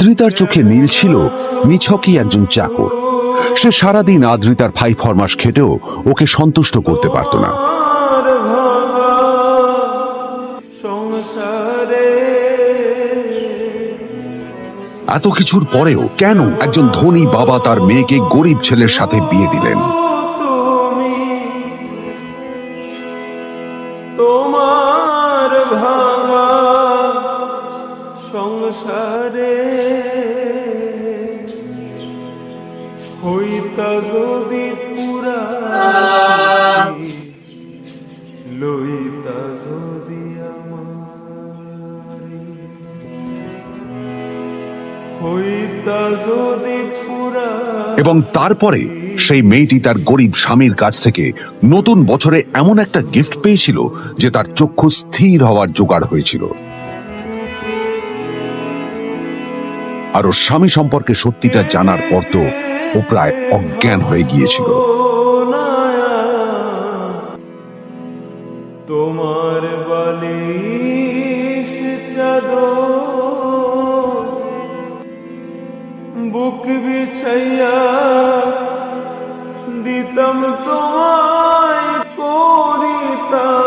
আদ্রিতার চোখে নীল ছিল নিছকই একজন চাকর। সে সারাদিন আদ্রিতার ফাই ফরমাস খেটেও ওকে সন্তুষ্ট করতে পারত না। এত কিছুর পরেও কেন একজন ধনী বাবা তার মেয়েকে গরিব ছেলের সাথে বিয়ে দিলেন? তোমার ভাঙা সংসারে হইতা যদি পুরা লইতা যদি আমারে হইতা যদি পুরা। এবং তারপরে সেই মেয়েটি তার গরিব স্বামীর কাছ থেকে নতুন বছরে এমন একটা গিফট পেয়েছিল যে তার চক্ষু স্থির হওয়ার জোগাড় হয়েছিল। আর ওর স্বামী সম্পর্কে সত্যিটা জানার পর তো ও প্রায় অজ্ঞান হয়ে গিয়েছিল। তোমার বালিশ চাদর বুক বিছাইয়া দিতাম তোমায় করিতাম